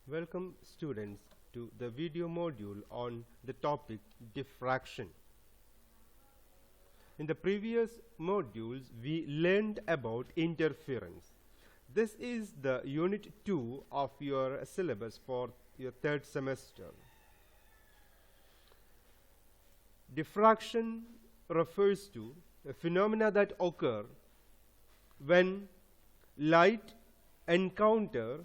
Welcome students to the video module on the topic diffraction. In the previous modules we learned about interference. This is the unit 2 of your syllabus for your third semester. Diffraction refers to a phenomena that occur when light encounter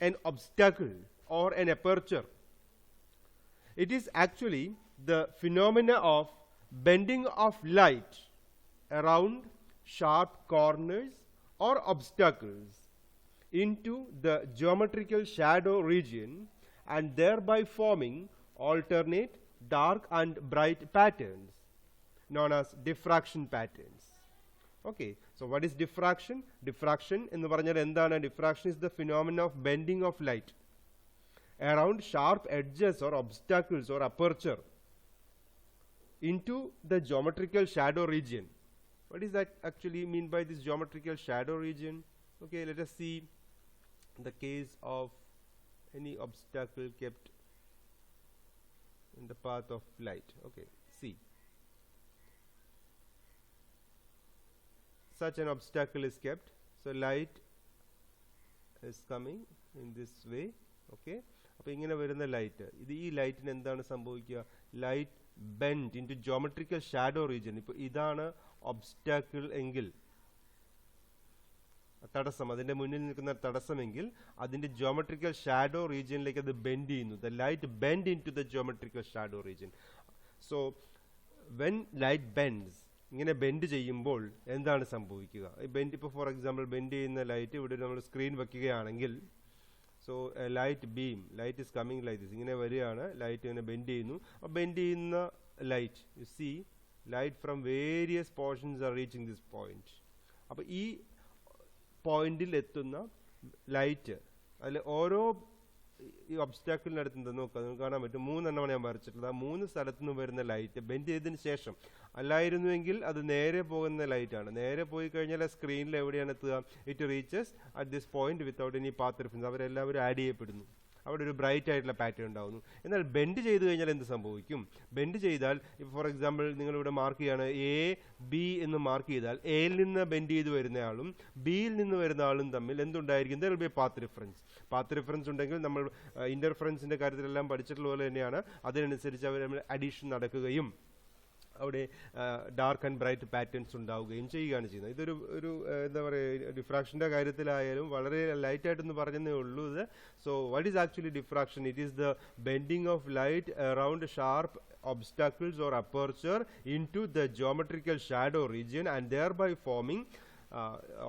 an obstacle or an aperture. It is actually the phenomena of bending of light around sharp corners or obstacles into the geometrical shadow region and thereby forming alternate dark and bright patterns known as diffraction patterns. Okay, so what is diffraction? Diffraction in the diffraction is the phenomenon of bending of light around sharp edges or obstacles or aperture into the geometrical shadow region. What does that actually mean by this geometrical shadow region? Okay, let us see the case of any obstacle kept in the path of light. Okay, see. Such an obstacle is kept, so light is coming in this way. Okay, അപ്പോൾ ഇങ്ങനെ വരുന്ന light ഇത് ഈ ലൈറ്റിന് എന്താണ് സംഭവിക്കുക? Light bend in to geometrical shadow region. ഇപ്പോൾ ഇതാണ് ഒബ്സ്റ്റാക്കിൾ എങ്കിൽ തടസ്സം, അതിൻ്റെ മുന്നിൽ നിൽക്കുന്ന തടസ്സമെങ്കിൽ അതിൻ്റെ ജോമെട്രിക്കൽ ഷാഡോ റീജിയനിലേക്ക് അത് ബെൻഡ് ചെയ്യുന്നു. The light bend in to the geometrical shadow region. So when light bends, ഇങ്ങനെ ബെൻഡ് ചെയ്യുമ്പോൾ എന്താണ് സംഭവിക്കുക? ബെൻഡ് ഇപ്പോൾ ഫോർ എക്സാമ്പിൾ ബെൻഡ് ചെയ്യുന്ന ലൈറ്റ് ഇവിടെ നമ്മൾ സ്ക്രീൻ വയ്ക്കുകയാണെങ്കിൽ, so light beam, light is coming like this, ഇങ്ങനെ വരികയാണ്, ലൈറ്റ് ഇങ്ങനെ ബെൻഡ് ചെയ്യുന്നു. അപ്പോൾ ബെൻഡ് ചെയ്യുന്ന light, you see light from various portions are reaching this point. അപ്പോൾ ഈ പോയിന്റിൽ എത്തുന്ന ലൈറ്റ്, അതിൽ ഓരോ ഈ ഒബ്സ്റ്റാക്കിളിനടുത്ത് എന്താ നോക്കുക, നിങ്ങൾക്ക് കാണാൻ പറ്റും, 3 എണ്ണമാണ് ഞാൻ വരച്ചിട്ടുള്ളത്. ആ 3 സ്ഥലത്തു നിന്ന് വരുന്ന ലൈറ്റ് ബെൻഡ് ചെയ്തതിന് ശേഷം, അല്ലായിരുന്നുവെങ്കിൽ അത് നേരെ പോകുന്ന ലൈറ്റാണ്. നേരെ പോയി കഴിഞ്ഞാൽ സ്ക്രീനിൽ എവിടെയാണ് എത്തുക? It reaches at this point without any path reference. അവരെല്ലാവരും ആഡ് ചെയ്യപ്പെടുന്നു, അവിടെ ഒരു ബ്രൈറ്റ് ആയിട്ടുള്ള പാറ്റേൺ ഉണ്ടാകുന്നു. എന്നാൽ ബെൻഡ് ചെയ്ത് കഴിഞ്ഞാൽ എന്ത് സംഭവിക്കും? ബെൻഡ് ചെയ്താൽ ഇപ്പോൾ ഫോർ എക്സാമ്പിൾ നിങ്ങളിവിടെ മാർക്ക് ചെയ്യാണ് എ ബി എന്ന് മാർക്ക് ചെയ്താൽ, എയിൽ നിന്ന് ബെൻഡ് ചെയ്ത് വരുന്ന ആളും ബിയിൽ നിന്ന് വരുന്ന ആളും തമ്മിൽ എന്തുണ്ടായിരിക്കും? There will be path difference. Path difference ഉണ്ടെങ്കിൽ നമ്മൾ ഇന്റർഫറൻസിന്റെ കാര്യത്തിലെല്ലാം പഠിച്ചിട്ടുള്ള പോലെ തന്നെയാണ്, അതിനനുസരിച്ച് അവർ അഡീഷൻ നടക്കുകയും അവിടെ ഡാർക്ക് ആൻഡ് ബ്രൈറ്റ് പാറ്റേൺസ് ഉണ്ടാവുകയും ചെയ്യുകയാണ് ചെയ്യുന്നത്. ഇതൊരു എന്താ പറയുക, ഡിഫ്രാക്ഷൻ്റെ കാര്യത്തിലായാലും വളരെ ലൈറ്റായിട്ടൊന്ന് പറഞ്ഞതേ ഉള്ളൂ ഇത്. So what is actually diffraction? It is the bending of light around sharp obstacles or aperture into the geometrical shadow region and thereby forming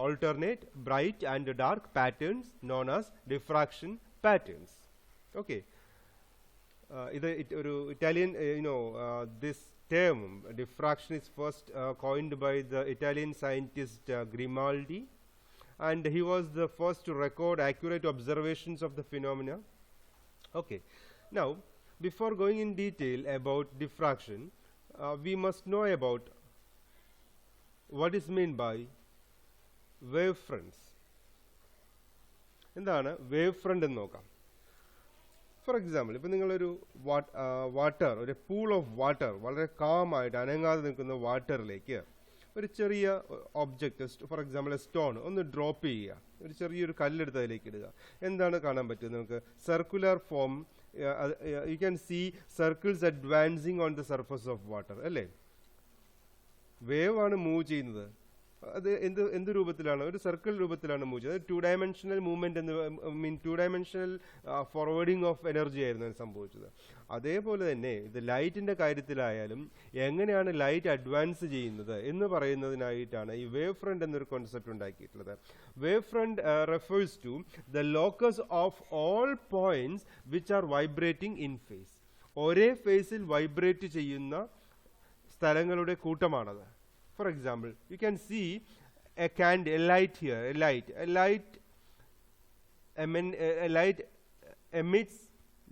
alternate bright and dark patterns known as diffraction patterns. Okay, ഒരു Italian, this term diffraction is first coined by the Italian scientist Grimaldi, and he was the first to record accurate observations of the phenomena. Okay, now before going in detail about diffraction, we must know about what is meant by wave fronts. എന്താണ് wave front എന്ന് നോക്കാം. For example ഇപ്പോൾ നിങ്ങളൊരു water, ഒരു pool of water, വളരെ കാമായിട്ട് അനങ്ങാതെ നിൽക്കുന്ന വാട്ടറിലേക്ക് ഒരു ചെറിയ ഒബ്ജക്റ്റ്, ഫോർ എക്സാമ്പിൾ സ്റ്റോൺ ഒന്ന് ഡ്രോപ്പ് ചെയ്യുക, ഒരു ചെറിയൊരു കല്ലെടുത്ത് അതിലേക്ക് ഇടുക. എന്താണ് കാണാൻ പറ്റുന്നത് നമുക്ക്? Circular form, you can see circles advancing on the surface of water. അല്ലേ, വേവ് ആണ് മൂവ് ചെയ്യുന്നത്. അത് എന്ത് രൂപത്തിലാണ്? ഒരു സർക്കിൾ രൂപത്തിലാണ് മൂവ് ചെയ്യുന്നത്. 2 ഡയമെൻഷണൽ മൂവ്മെന്റ് എന്ന് മീൻ 2 ഡയമെൻഷണൽ ഫോർവേഡിങ് ഓഫ് എനർജി ആയിരുന്നു സംഭവിച്ചത്. അതേപോലെ തന്നെ ഇത് ലൈറ്റിന്റെ കാര്യത്തിലായാലും എങ്ങനെയാണ് ലൈറ്റ് അഡ്വാൻസ് ചെയ്യുന്നത് എന്ന് പറയുന്നതിനായിട്ടാണ് ഈ വേവ് ഫ്രണ്ട് എന്നൊരു കോൺസെപ്റ്റ് ഉണ്ടാക്കിയിട്ടുള്ളത്. Wave front refers to the locus of all points which are vibrating in phase. ഒരേ ഫേസിൽ വൈബ്രേറ്റ് ചെയ്യുന്ന സ്ഥലങ്ങളുടെ കൂട്ടമാണത്. For example, you can see a candle, a light here, a light emits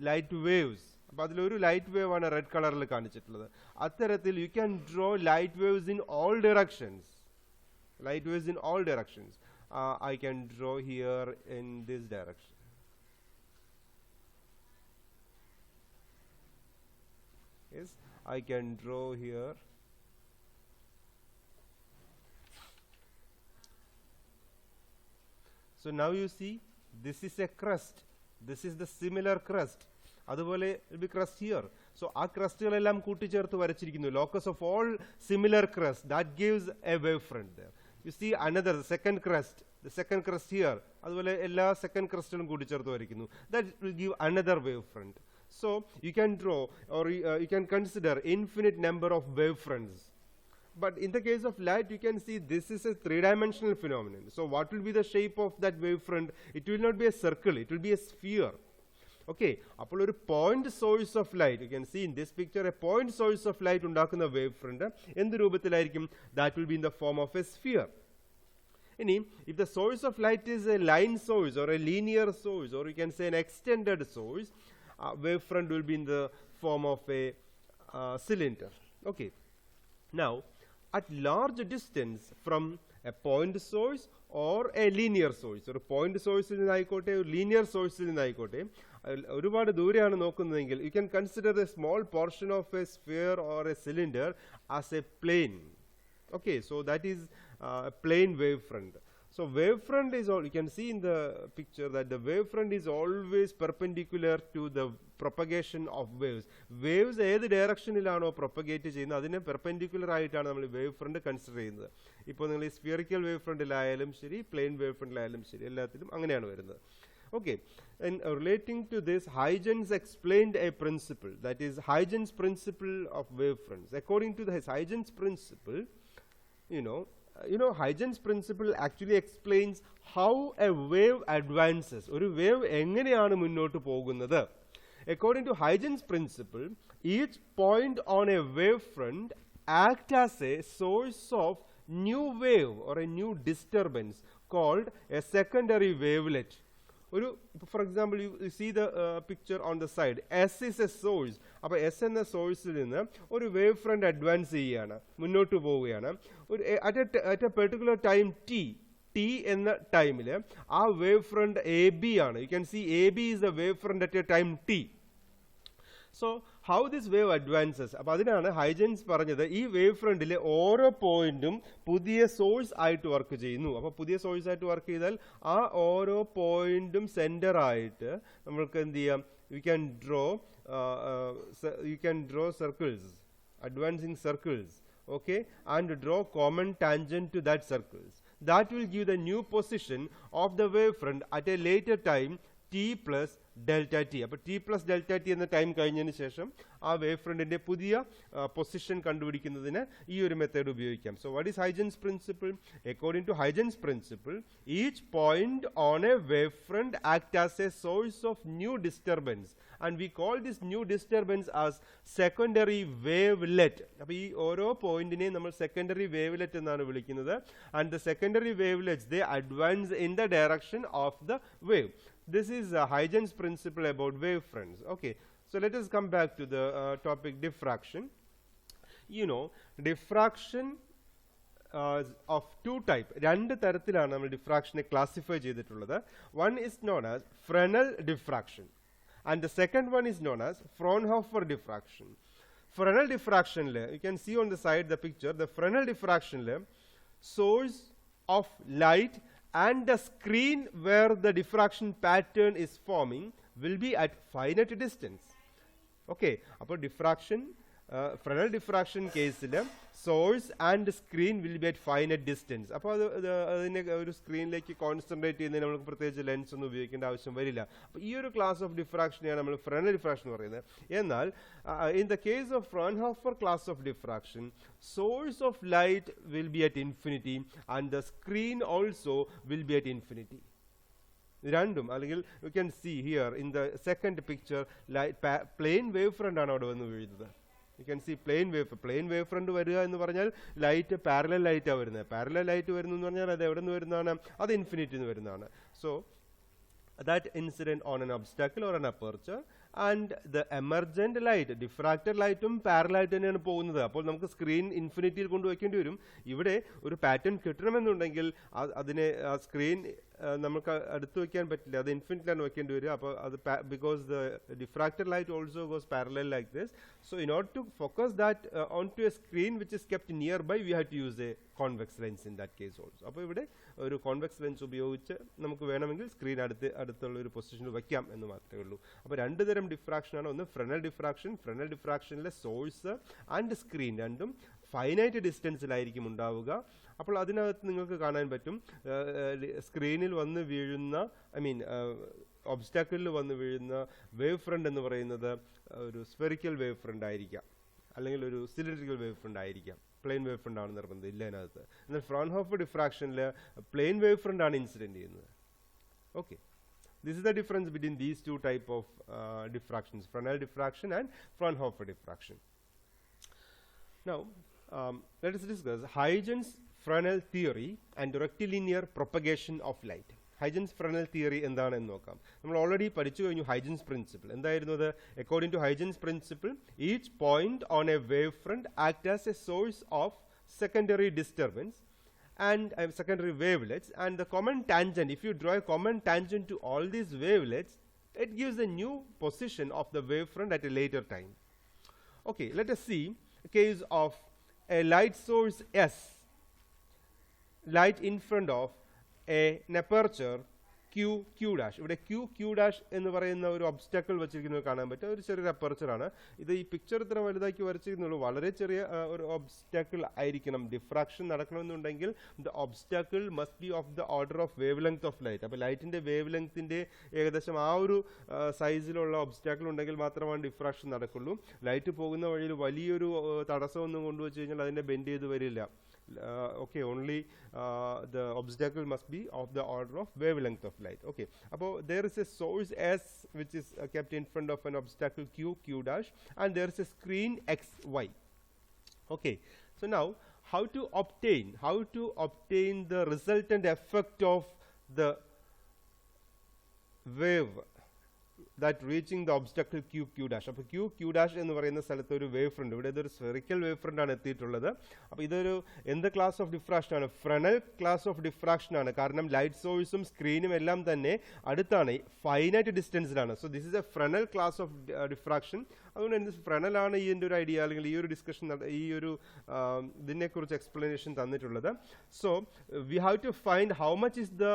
light waves. അപ്പോൾ അതിലൊരു light wave ആണ് red കളറിൽ കാണിച്ചിട്ടുള്ളത്. അത്തരത്തിൽ you can draw light waves in all directions. I can draw here in this direction. I can draw here. So now you see this is a crust, this is the similar crust, അതുപോലെ will be crust here. So ആ ക്രസ്റ്റുകളെല്ലാം കൂട്ടിച്ചേർത്ത് വരച്ചിരിക്കുന്നു, locus of all similar crust, that gives a wavefront there. You see another second crust, the second crust here, അതുപോലെ എല്ലാ second crustകളും കൂട്ടിച്ചേർത്ത് വരയ്ക്കുന്നു, that will give another wavefront. So you can draw or you can consider infinite number of wavefronts. But in the case of light, you can see this is a three-dimensional phenomenon. So what will be the shape of that wavefront? It will not be a circle, it will be a sphere. Okay, അപ്പോൾ ഒരു point source of light, you can see in this picture a point source of light ഉണ്ടാക്കുന്ന wavefront എന്ത് രൂപത്തിലായിരിക്കും? That will be in the form of a sphere. ഇനി if the source of light is a line source or a linear source, or you can say an extended source, wavefront will be in the form of a cylinder. Okay, now at large distance from a point source or a linear source, or point source ൽ നിന്നായിക്കോട്ടെ ഒരു linear source ൽ നിന്നായിക്കോട്ടെ, ഒരുപാട് ദൂരെയാണ് നോക്കുന്നതെങ്കിൽ you can consider a small portion of a sphere or a cylinder as a plane. Okay, so that is a plane wavefront. So wavefront is all, you can see in the picture that the wavefront is always perpendicular to the propagation of waves. Waves ഏത് ഡയറക്ഷനിലാണോ propagate ചെയ്യുന്നത് അതിനെ perpendicular ആയിട്ടാണ് നമ്മൾ wave front consider ചെയ്യുന്നത്. ഇപ്പോൾ നിങ്ങൾ ഈ സ്ഫിയറിക്കൽ wave ഫ്രണ്ടിലായാലും ശരി, പ്ലെയിൻ വേവ് ഫ്രണ്ടിലായാലും ശരി, എല്ലാത്തിലും അങ്ങനെയാണ് വരുന്നത്. Okay, and relating to this, Huygens explained a principle, that is Huygens principle of wavefronts. According to the Huygens principle, you know Huygens principle actually explains how a wave advances. ഒരു wave എങ്ങനെയാണ് മുന്നോട്ട് പോകുന്നത്? According to Huygens principle, each point on a wavefront acts as a source of new wave or a new disturbance called a secondary wavelet. For example, you see the picture on the side. S is a source. അപ്പോൾ S എന്ന സോഴ്സിൽ നിന്ന് ഒരു wave front advance ചെയ്യുകയാണ്, മുന്നോട്ട് പോവുകയാണ്. At a particular time T എന്ന ടൈമിൽ ആ വേവ് ഫ്രണ്ട് എ ബി ആണ്. You can see A B is the wave front at a time T. So how this wave advances, അപ്പോൾ അതിനാണ് ഹൈജൻസ് പറഞ്ഞത് ഈ വേവ് ഫ്രണ്ടിലെ ഓരോ പോയിന്റും പുതിയ സോഴ്സ് ആയിട്ട് വർക്ക് ചെയ്യുന്നു. അപ്പോൾ പുതിയ സോഴ്സ് ആയിട്ട് വർക്ക് ചെയ്താൽ ആ ഓരോ പോയിന്റും സെന്റർ ആയിട്ട് നമ്മൾക്ക് എന്ത് ചെയ്യാം? You can draw circles, advancing circles, okay, and draw common tangent to that circles. That will give the new position of the wavefront at a later time t plus delta t. അപ്പോൾ t plus delta t എന്ന time കഴിഞ്ഞതിന് ശേഷം ആ wave ഫ്രണ്ടിന്റെ പുതിയ position കണ്ടുപിടിക്കുന്നതിന് ഈ ഒരു method ഉപയോഗിക്കാം. So what is Huygens principle? According to Huygens principle, each point on a wavefront acts as a source of new disturbance, and we call this new disturbance as secondary wavelet. അപ്പോൾ ഈ ഓരോ പോയിന്റിനെയും നമ്മൾ secondary wavelet എന്നാണ് വിളിക്കുന്നത്. And the secondary wavelets, they advance in the direction of the wave. This is Huygens principle about wavefronts. Okay, so let us come back to the topic diffraction. You know, diffraction of two type, രണ്ട് തരത്തിലാണ് നമ്മൾ ഡിഫ്രാക്ഷനെ classify ചെയ്തിട്ടുള്ളത്. One is known as Fresnel diffraction and the second one is known as Fraunhofer diffraction. Fresnel diffraction le, you can see on the side the picture, the Fresnel diffraction le, source of light and the screen where the diffraction pattern is forming will be at finite distance. Okay, അപ്പോൾ diffraction, Fresnel diffraction കേസിൽ source and screen will be at finite distance. അപ്പോൾ അതിനെ ഒരു സ്ക്രീനിലേക്ക് concentrate ചെയ്യുന്നതിന് നമുക്ക് പ്രത്യേകിച്ച് lens ഒന്നും ഉപയോഗിക്കേണ്ട ആവശ്യം വരില്ല. അപ്പോൾ ഈ ഒരു ക്ലാസ് ഓഫ് ഡിഫ്രാക്ഷനെയാണ് നമ്മൾ Fresnel diffraction എന്ന് പറയുന്നത്. എന്നാൽ in the case of Fraunhofer class of diffraction, source of light will be at infinity and the screen also will be at infinity. രണ്ടും, അല്ലെങ്കിൽ you can see here in the second picture plane wave front ആണ് അവിടെ വന്ന് വീഴുന്നത്. You can see plane wave front വരിക എന്ന് പറഞ്ഞാൽ light parallel ലൈറ്റാണ് വരുന്നത്. പാരലൽ ലൈറ്റ് വരുന്നു എന്ന് പറഞ്ഞാൽ അത് എവിടെ നിന്ന് വരുന്നതാണ്? അത് ഇൻഫിനിറ്റി നിന്ന് വരുന്നതാണ്. So that incident on an obstacle or an aperture and the emergent light diffracted ലൈറ്റും പാരലായിട്ട് തന്നെയാണ് പോകുന്നത്. അപ്പോൾ നമുക്ക് സ്ക്രീൻ ഇൻഫിനിറ്റിയിൽ കൊണ്ടുവയ്ക്കേണ്ടി വരും. ഇവിടെ ഒരു പാറ്റേൺ കിട്ടണമെന്നുണ്ടെങ്കിൽ അതിനെ സ്ക്രീൻ നമുക്ക് അടുത്ത് വയ്ക്കാൻ പറ്റില്ല, അത് ഇൻഫിനിറ്റിലാണ് വെക്കേണ്ടി വരിക. അപ്പോൾ അത് because the diffracted light also goes parallel like this. So in order to focus that on to a screen which is kept nearby we have to use a convex lens in that case also. അപ്പോൾ ഇവിടെ ഒരു convex lens ഉപയോഗിച്ച് നമുക്ക് വേണമെങ്കിൽ screen അടുത്തുള്ള ഒരു പൊസിഷനിൽ വയ്ക്കാം എന്ന് മാത്രമേ ഉള്ളൂ. അപ്പോൾ രണ്ട് തരം ഡിഫ്രാക്ഷനാണ്. ഒന്ന് ഫ്രനൽ ഡിഫ്രാക്ഷൻ. ഫ്രനൽ ഡിഫ്രാക്ഷനിലെ സോഴ്സ് ആൻഡ് സ്ക്രീൻ രണ്ടും ഫൈനൈറ്റ് ഡിസ്റ്റൻസിലായിരിക്കും ഉണ്ടാവുക. അപ്പോൾ അതിനകത്ത് നിങ്ങൾക്ക് കാണാൻ പറ്റും സ്ക്രീനിൽ വന്ന് വീഴുന്ന ഒബ്സ്റ്റാക്കിളിൽ വന്ന് വീഴുന്ന വേവ് ഫ്രണ്ട് എന്ന് പറയുന്നത് ഒരു സ്ഫെറിക്കൽ വേവ് ഫ്രണ്ട് ആയിരിക്കാം, അല്ലെങ്കിൽ ഒരു സിലിണ്ടറിക്കൽ വേവ് ഫ്രണ്ട് ആയിരിക്കാം. പ്ലെയിൻ വേവ് ഫ്രണ്ട് ആണ് നിർബന്ധം ഇല്ല അതിനകത്ത്. എന്നാൽ ഫ്രോൺഹോഫർ ഡിഫ്രാക്ഷനിൽ പ്ലെയിൻ വേവ് ഫ്രണ്ട് ആണ് ഇൻസിഡന്റ് ചെയ്യുന്നത്. Okay, this is the difference between these two type of diffractions, Fresnel diffraction and Fraunhofer diffraction. Now let us discuss Huygens Fresnel theory and rectilinear propagation of light. Huygens Fresnel theory എന്താണെന്ന് നോക്കാം. നമ്മൾ already പഠിച്ചു കഴിഞ്ഞു Huygens principle. എന്തായിരുന്നു അത്? According to Huygens principle, each point on a wave front act as a source of secondary disturbance and secondary wavelets, and the common tangent, if you draw a common tangent to all these wavelets, it gives a new position of the wavefront at a later time. Okay, let us see a case of a light source S, light in front of an aperture Q dash. ഇവിടെ Q dash എന്ന് പറയുന്ന ഒരു obstacle വെച്ചിരിക്കുന്നത് കാണാൻ പറ്റും. ഒരു ചെറിയൊരു അപ്പർച്ചറാണ് ഇത്. ഈ പിക്ചർ ഇത്ര വലുതാക്കി വരച്ചിരുന്നുള്ളൂ. വളരെ ചെറിയ ഒരു ഒബ്സ്റ്റാക്കിൾ ആയിരിക്കണം. ഡിഫ്രാക്ഷൻ നടക്കണമെന്നുണ്ടെങ്കിൽ the obstacle must be of the order of wavelength of light. അപ്പോൾ ലൈറ്റിന്റെ വേവ് ലെങ്ത്തിന്റെ ഏകദേശം ആ ഒരു സൈസിലുള്ള ഒബ്സ്റ്റാക്കിൾ ഉണ്ടെങ്കിൽ മാത്രമാണ് ഡിഫ്രാക്ഷൻ നടക്കുള്ളൂ. ലൈറ്റ് പോകുന്ന വഴിയിൽ വലിയൊരു തടസ്സമൊന്നും കൊണ്ടുവച്ച് കഴിഞ്ഞാൽ അതിന്റെ ബെൻഡ് ചെയ്ത് വരില്ല. Okay, only the obstacle must be of the order of wavelength of light. Okay, so there is a source S which is kept in front of an obstacle Q dash, and there is a screen XY. Okay, so now how to obtain the resultant effect of the wave that reaching the obstacle Q dash. അപ്പോൾ Q dash എന്ന് പറയുന്ന സ്ഥലത്ത് ഒരു wave front, ഇവിടെ ഇതൊരു spherical wave front ആണ് എത്തിയിട്ടുള്ളത്. അപ്പോൾ ഇതൊരു എന്ത് ക്ലാസ് ഓഫ് ഡിഫ്രാക്ഷൻ ആണ്? ഫ്രനൽ ക്ലാസ് ഓഫ് ഡിഫ്രാക്ഷൻ ആണ്. കാരണം ലൈറ്റ് സോഴ്സും സ്ക്രീനും എല്ലാം തന്നെ അടുത്താണ്, ഫൈനൈറ്റ് ഡിസ്റ്റൻസിലാണ്. So this is a Fresnel class of diffraction. അതുകൊണ്ട് എന്ത് ഫ്രനൽ ആണ് ഇതിൻ്റെ ഒരു ഐഡിയ, അല്ലെങ്കിൽ ഈ ഒരു ഡിസ്കഷൻ, ഈ ഒരു ഇതിനെക്കുറിച്ച് എക്സ്പ്ലനേഷൻ തന്നിട്ടുള്ളത്. So we have to find how much is the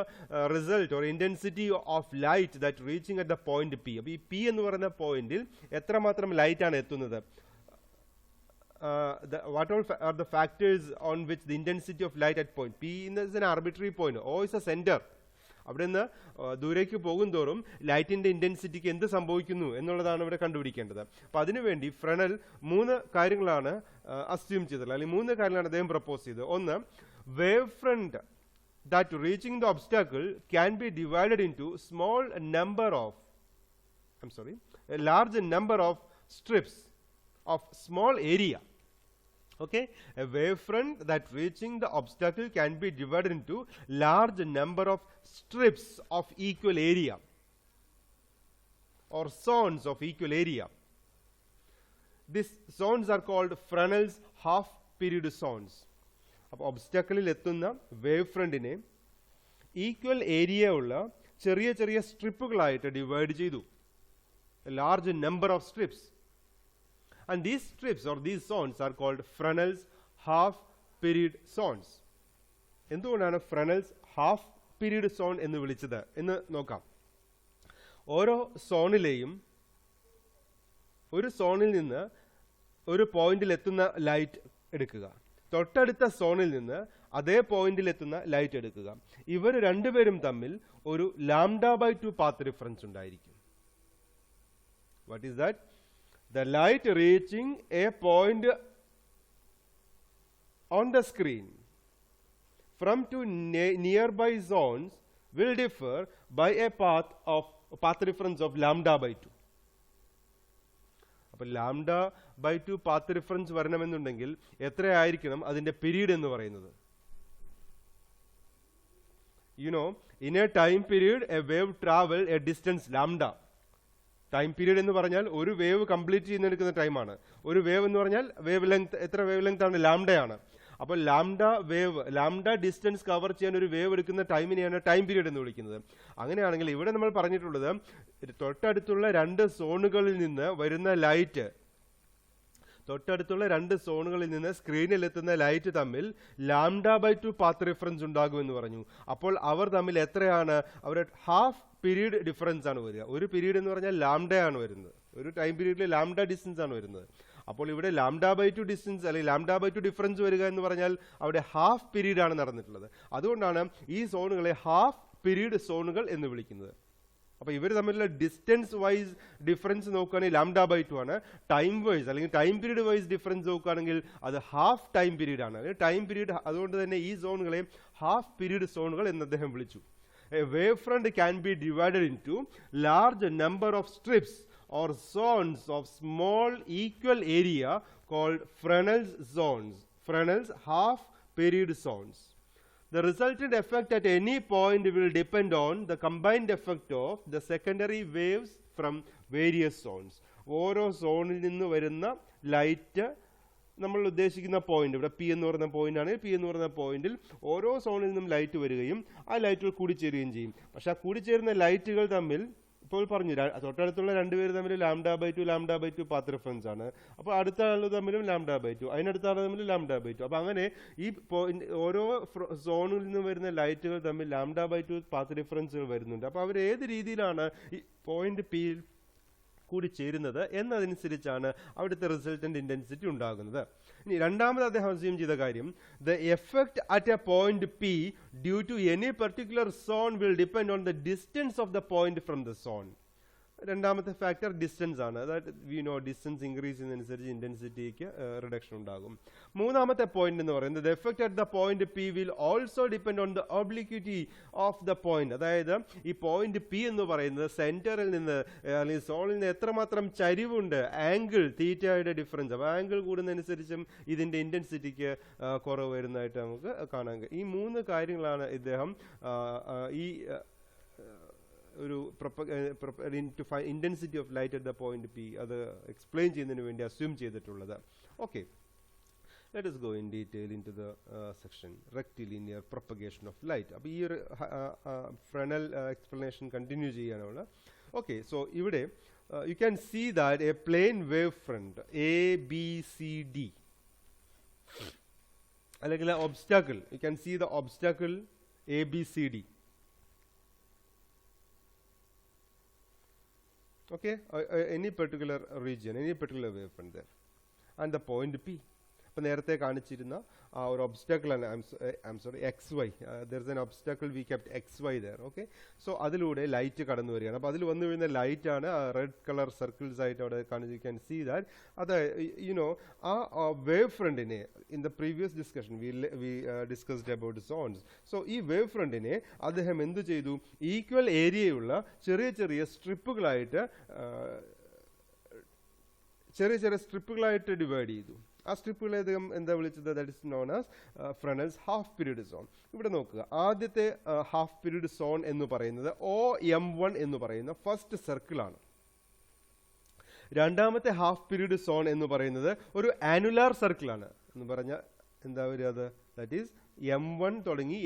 result or intensity of light that reaching at the point P. അപ്പോൾ ഈ പി എന്ന് പറയുന്ന പോയിന്റിൽ എത്രമാത്രം ലൈറ്റ് ആണ് എത്തുന്നത്? What all are the factors on which the intensity of light at point P is an arbitrary point. O is a center. അവിടെ നിന്ന് ദൂരേക്ക് പോകും തോറും ലൈറ്റിന്റെ ഇന്റൻസിറ്റിക്ക് എന്ത് സംഭവിക്കുന്നു എന്നുള്ളതാണ് ഇവിടെ കണ്ടുപിടിക്കേണ്ടത്. അപ്പോൾ അതിനുവേണ്ടി ഫ്രെനൽ 3 കാര്യങ്ങളാണ് അസ്യൂം ചെയ്തത്, അല്ലെങ്കിൽ 3 കാര്യങ്ങളാണ് അദ്ദേഹം പ്രപ്പോസ് ചെയ്തത്. ഒന്ന്, wave front that reaching the obstacle can be divided into a large number of strips of small area. Okay, a wavefront that reaching the obstacle can be divided into large number of strips of equal area or zones of equal area. These zones are called Fresnel's half period zones. അപ്പോൾ ഒബ്സ്റ്റാക്കിളിൽ എത്തുന്ന wave ഫ്രണ്ടിനെ equal area ഉള്ള ചെറിയ ചെറിയ സ്ട്രിപ്പുകളായിട്ട് divide ചെയ്തു. A large number of strips, and these strips or these zones are called Fresnel's half period zones. എന്തുകൊണ്ടാണ് Fresnel's half period zone എന്ന് വിളിച്ചത് എന്ന് നോക്കാം. ഓരോ സോണിലെയും ഒരു സോണിൽ നിന്ന് ഒരു പോയിന്റിൽ എത്തുന്ന ലൈറ്റ് എടുക്കുക, തൊട്ടടുത്ത സോണിൽ നിന്ന് അതേ പോയിന്റിൽ എത്തുന്ന ലൈറ്റ് എടുക്കുക. ഇവർ രണ്ടുപേരും തമ്മിൽ ഒരു λ/2 പാത്ത് ഡിഫറൻസ് ഉണ്ടായിരിക്കും. What is that? The light reaching a point on the screen from two nearby zones will differ by a path difference of λ/2. അപ്പോൾ λ/2 പാത്ത് ഡിഫറൻസ് വരണമെന്നുണ്ടെങ്കിൽ എത്രയായിരിക്കണം അതിന്റെ പീരീഡ് എന്ന് പറയുന്നത്? You know, in a time period a wave travel a distance λ. Time period എന്ന് പറഞ്ഞാൽ ഒരു wave complete ചെയ്യുന്ന ടൈമാണ്. ഒരു വേവ് എന്ന് പറഞ്ഞാൽ വേവ് ലെങ്ത്, എത്ര വേവ് ലെങ്ത് ആണ്? ലാംഡയാണ്. അപ്പോൾ ലാംഡ ഡിസ്റ്റൻസ് കവർ ചെയ്യാൻ ഒരു വേവ് എടുക്കുന്ന ടൈമിനെയാണ് ടൈം പീരീഡ് എന്ന് വിളിക്കുന്നത്. അങ്ങനെയാണെങ്കിൽ ഇവിടെ നമ്മൾ പറഞ്ഞിട്ടുള്ളത് തൊട്ടടുത്തുള്ള രണ്ട് സോണുകളിൽ നിന്ന് വരുന്ന ലൈറ്റ്, സ്ക്രീനിൽ എത്തുന്ന ലൈറ്റ് തമ്മിൽ λ/2 പാത്ത് ഡിഫറൻസ് ഉണ്ടാകുമെന്ന് പറഞ്ഞു. അപ്പോൾ അവർ തമ്മിൽ എത്രയാണ്? അവരുടെ ഹാഫ് പീരീഡ് ഡിഫറൻസ് ആണ് വരിക. ഒരു പീരീഡ് എന്ന് പറഞ്ഞാൽ ലാംഡയാണ് വരുന്നത്, ഒരു ടൈം പീരീഡിൽ ലാംഡ ഡിസ്റ്റൻസ് ആണ് വരുന്നത്. അപ്പോൾ ഇവിടെ λ/2 ഡിസ്റ്റൻസ് അല്ലെങ്കിൽ λ/2 ഡിഫറൻസ് വരിക എന്ന് പറഞ്ഞാൽ അവിടെ ഹാഫ് പീരീഡ് ആണ് നടന്നിട്ടുള്ളത്. അതുകൊണ്ടാണ് ഈ സോണുകളെ ഹാഫ് പീരീഡ് സോണുകൾ എന്ന് വിളിക്കുന്നത്. അപ്പോൾ ഇവർ തമ്മിലുള്ള ഡിസ്റ്റൻസ് വൈസ് ഡിഫറൻസ് നോക്കുകയാണെങ്കിൽ λ/2 ആണ്. ടൈം വൈസ് അല്ലെങ്കിൽ ടൈം പീരീഡ് വൈസ് ഡിഫറൻസ് നോക്കുകയാണെങ്കിൽ അത് ഹാഫ് ടൈം പീരീഡ് ആണ്. ടൈം പീരീഡ്, അതുകൊണ്ട് തന്നെ ഈ സോണുകളെ ഹാഫ് പീരീഡ് സോണുകൾ എന്ന് അദ്ദേഹം വിളിച്ചു. A wavefront can be divided into large number of strips or zones of small equal area called Fresnel's zones, Fresnel's half period zones. The resultant effect at any point will depend on the combined effect of the secondary waves from various zones. ഓരോ സോണിൽ നിന്ന് വരുന്ന light നമ്മൾ ഉദ്ദേശിക്കുന്ന point, ഇവിടെ P എന്ന് പറയുന്ന point ആണ്. പി എന്ന് പറയുന്ന പോയിന്റിൽ ഓരോ സോണിൽ നിന്നും ലൈറ്റ് വരികയും ആ ലൈറ്റുകൾ കൂടിച്ചേരുകയും ചെയ്യും. പക്ഷെ ആ കൂടിച്ചേരുന്ന ലൈറ്റുകൾ തമ്മിൽ ഇപ്പോൾ പറഞ്ഞു തൊട്ടടുത്തുള്ള രണ്ടുപേര് തമ്മിൽ λ/2 പാത്ത് ഡിഫറൻസ് ആണ്. അപ്പോൾ അടുത്ത ആൾ തമ്മിലും λ/2, അതിനടുത്ത ആൾ തമ്മിൽ λ/2. അപ്പോൾ അങ്ങനെ ഈ ഓരോ സോണിൽ നിന്ന് വരുന്ന ലൈറ്റുകൾ തമ്മിൽ λ/2 പാത്ത് ഡിഫറൻസുകൾ വരുന്നുണ്ട്. അപ്പോൾ അവർ ഏത് രീതിയിലാണ് ഈ പോയിന്റ് പിയിൽ കൂടി ചേരുന്നത് എന്നതനുസരിച്ചാണ് അവിടുത്തെ റിസൾട്ടന്റ് ഇന്റൻസിറ്റി ഉണ്ടാകുന്നത്. ഇനി രണ്ടാമത് അദ്ദേഹം അസ്യൂം ചെയ്ത കാര്യം, the effect at a point P due to any particular zone will depend on the distance of the point from the zone. രണ്ടാമത്തെ ഫാക്ടർ ഡിസ്റ്റൻസ് ആണ്. അതായത് വി നോ ഡിസ്റ്റൻസ് ഇൻക്രീസ് ചെയ്യുന്നതനുസരിച്ച് ഇന്റൻസിറ്റിക്ക് റിഡക്ഷൻ ഉണ്ടാകും. മൂന്നാമത്തെ പോയിന്റ് എന്ന് പറയുന്നത് the effect at the point P will also depend on the obliquity of the point. അതായത് ഈ പോയിന്റ് പി എന്ന് പറയുന്നത് സെന്ററിൽ നിന്ന് അല്ലെങ്കിൽ സോണിൽ നിന്ന് എത്രമാത്രം ചരിവുണ്ട്, ആംഗിൾ തീറ്റയുടെ ഡിഫറൻസ്. അപ്പോൾ ആംഗിൾ കൂടുന്നതനുസരിച്ചും ഇതിന്റെ ഇന്റൻസിറ്റിക്ക് കുറവ് വരുന്നതായിട്ട് നമുക്ക് കാണാൻ കഴിയും. ഈ മൂന്ന് കാര്യങ്ങളാണ് ഇദ്ദേഹം ഈ ഒരു intensity of light at the point P അത് എക്സ്പ്ലെയിൻ ചെയ്യുന്നതിന് വേണ്ടി അസ്യൂം ചെയ്തിട്ടുള്ളത്. Okay, let us go in detail into the section rectilinear propagation of light. അപ്പോൾ ഈ ഒരു ഫ്രെനൽ എക്സ്പ്ലനേഷൻ കണ്ടിന്യൂ ചെയ്യാനുള്ള. ഓക്കെ, സോ ഇവിടെ you can see that a plane wave front ABCD അല്ലെങ്കിൽ obstacle, you can see the obstacle ABCD. Okay, any particular region, any particular wavefront there, and the point P. അപ്പോൾ നേരത്തെ കാണിച്ചിരുന്ന ആ ഒരു obstacle ആണ്, I'm sorry, XY. there is an obstacle we kept XY there. Okay, so അതിലൂടെ light കടന്നു വരികയാണ്. അപ്പോൾ അതിൽ വന്നു വീഴുന്ന ലൈറ്റ് ആണ് റെഡ് കളർ സർക്കിൾസ് ആയിട്ട് അവിടെ യു ക്യാൻ സീ ദാറ്റ്. അത് യുനോ ആ വേവ് ഫ്രണ്ടിനെ in the previous discussion we discussed about zones. So ഈ വേവ് ഫ്രണ്ടിനെ അദ്ദേഹം എന്ത് ചെയ്തു? ഈക്വൽ ഏരിയയുള്ള ചെറിയ ചെറിയ സ്ട്രിപ്പുകളായിട്ട് ഡിവൈഡ് ചെയ്തു. ആ സ്ട്രിപ്പുകളെ അദ്ദേഹം എന്താ വിളിച്ചത്? That is known as Fresnel's half period zone. ഇവിടെ നോക്കുക, ആദ്യത്തെ ഹാഫ് പീരീഡ് സോൺ എന്ന് പറയുന്നത് OM1 എന്ന് പറയുന്ന ഫസ്റ്റ് സർക്കിളാണ്. രണ്ടാമത്തെ ഹാഫ് പീരീഡ് സോൺ എന്ന് പറയുന്നത് ഒരു ആനുലാർ സർക്കിളാണ്. എന്ന് പറഞ്ഞാൽ എന്താ വരിക? അത് ദാറ്റ് ഈസ് M1 തുടങ്ങി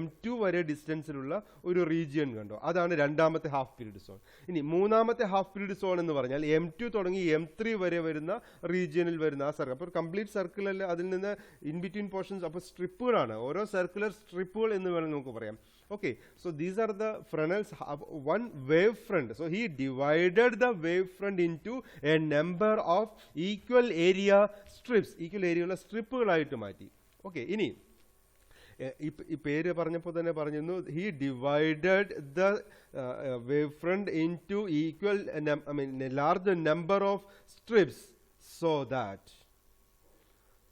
M2 വരെ ഡിസ്റ്റൻസിലുള്ള ഒരു റീജിയൻ കണ്ടോ, അതാണ് രണ്ടാമത്തെ ഹാഫ് പീരീഡ് സോൺ. ഇനി മൂന്നാമത്തെ ഹാഫ് പീരീഡ് സോൺ എന്ന് പറഞ്ഞാൽ M2 തുടങ്ങി M3 വരെ വരുന്ന റീജിയനിൽ വരുന്ന ആ സർക്കിൾ. അപ്പോൾ കംപ്ലീറ്റ് സർക്കിൾ അല്ല, അതിൽ നിന്ന് ഇൻ ബിറ്റ്വീൻ പോർഷൻസ്. അപ്പോൾ സ്ട്രിപ്പുകളാണ്, ഓരോ സർക്കുലർ സ്ട്രിപ്പുകൾ എന്ന് വേണം നമുക്ക് പറയാം. Okay, so these are the Fresnel's one wave front. So he divided the wave front into a number of equal area strips. Equal area ഉള്ള സ്ട്രിപ്പുകളായിട്ട് മാറ്റി. ഓക്കെ, ഇനി ഈ പേര് പറഞ്ഞപ്പോൾ തന്നെ പറഞ്ഞിരുന്നു, he divided the wave front into equal, a large number of strips so that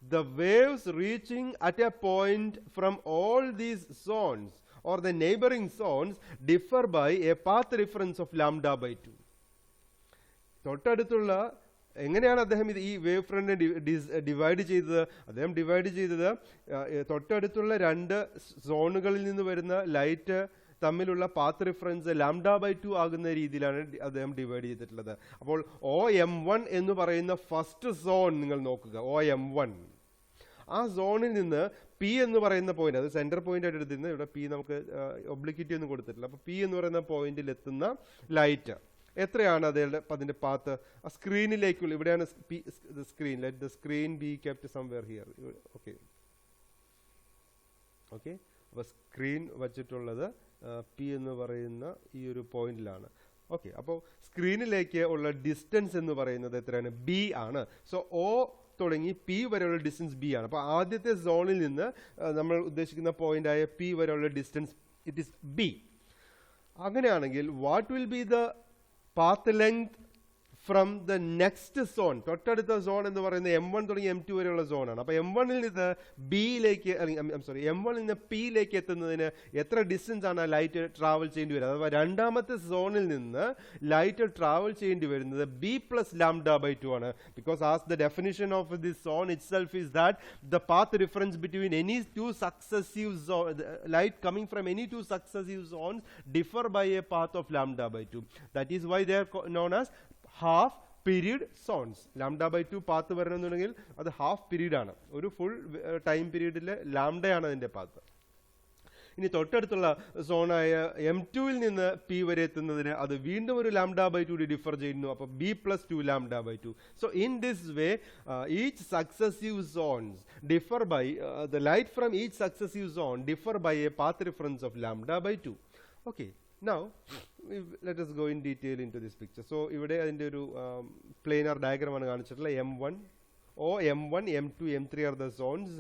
the waves reaching at a point from all these zones or the neighboring zones differ by a path difference of λ/2. തൊട്ടടുത്തുള്ള എങ്ങനെയാണ് അദ്ദേഹം ഈ wave ഫ്രണ്ടിനെ divide ചെയ്തത്? അദ്ദേഹം divide ചെയ്തത് തൊട്ടടുത്തുള്ള രണ്ട് സോണുകളിൽ നിന്ന് വരുന്ന ലൈറ്റ് തമ്മിലുള്ള പാത്ത് ഡിഫറൻസ് λ/2 ആകുന്ന രീതിയിലാണ് അദ്ദേഹം ഡിവൈഡ് ചെയ്തിട്ടുള്ളത്. അപ്പോൾ OM1 എന്ന് പറയുന്ന ഫസ്റ്റ് സോൺ നിങ്ങൾ നോക്കുക. OM1 ആ സോണിൽ നിന്ന് പി എന്ന് പറയുന്ന പോയിന്റ്, അത് സെന്റർ പോയിന്റ് ആയിട്ട് എടുത്തിരുന്നത്, ഇവിടെ പി നമുക്ക് ഒബ്ലിക്വിറ്റി ഒന്നും കൊടുത്തിട്ടില്ല. അപ്പോൾ പി എന്ന് പറയുന്ന പോയിന്റിൽ എത്തുന്ന ലൈറ്റ് എത്രയാണ് അതിന്റെ പാത്ത്? ആ സ്ക്രീനിലേക്കുള്ള, ഇവിടെയാണ് screen, let the screen be kept somewhere here. Okay okay അപ്പോൾ സ്ക്രീൻ വച്ചിട്ടുള്ളത് പി എന്ന് പറയുന്ന ഈ ഒരു പോയിന്റിലാണ്. ഓക്കെ, അപ്പോൾ സ്ക്രീനിലേക്ക് ഉള്ള ഡിസ്റ്റൻസ് എന്ന് പറയുന്നത് എത്രയാണ്? ബി ആണ്. സോ ഒ തുടങ്ങി പി വരെയുള്ള ഡിസ്റ്റൻസ് ബി ആണ്. അപ്പോൾ ആദ്യത്തെ സോണിൽ നിന്ന് നമ്മൾ ഉദ്ദേശിക്കുന്ന പോയിന്റ് ആയ പി വരെയുള്ള ഡിസ്റ്റൻസ് ഇറ്റ് ഇസ് ബി. അങ്ങനെയാണെങ്കിൽ what will be the path length from the next zone? തൊട്ടടുത്ത സോൺ എന്ന് പറയുന്നത് M1 തുടങ്ങി M2 വരെയുള്ള സോണാണ്. അപ്പോൾ M1ൽ നിന്ന് ബിയിലേക്ക്, M1ൽ നിന്ന് പിയിലേക്ക് എത്തുന്നതിന് എത്ര ഡിസ്റ്റൻസ് ആണ് ലൈറ്റ് ട്രാവൽ ചെയ്യേണ്ടി വരുന്നത്? അഥവാ രണ്ടാമത്തെ സോണിൽ നിന്ന് ലൈറ്റ് ട്രാവൽ ചെയ്യേണ്ടി വരുന്നത് B plus λ/2 ആണ്. Because as the definition of this zone itself is that the path difference between any two successive light coming from any two successive zones differ by a path of λ/2. That is why they are known as half period zones. λ/2 path വരണമെന്നുണ്ടെങ്കിൽ അത് half period ആണ്. ഒരു full time പീരീഡിൽ ലാംഡയാണ് അതിന്റെ path. ഇനി തൊട്ടടുത്തുള്ള സോണായ M2ൽ നിന്ന് P വരെ എത്തുന്നതിന് അത് വീണ്ടും ഒരു λ/2 ഡിഫർ ചെയ്യുന്നു. അപ്പോൾ B plus 2 λ/2. So in this way each successive zones differ by the light from each successive zone differ by a path difference of λ/2. Okay, now let us go in detail into this picture. So ഇവിടെ അതിന്റെ ഒരു planar diagram ആണ് കാണിച്ചിട്ടുള്ളത്. M1 M1 M2 M3 are the zones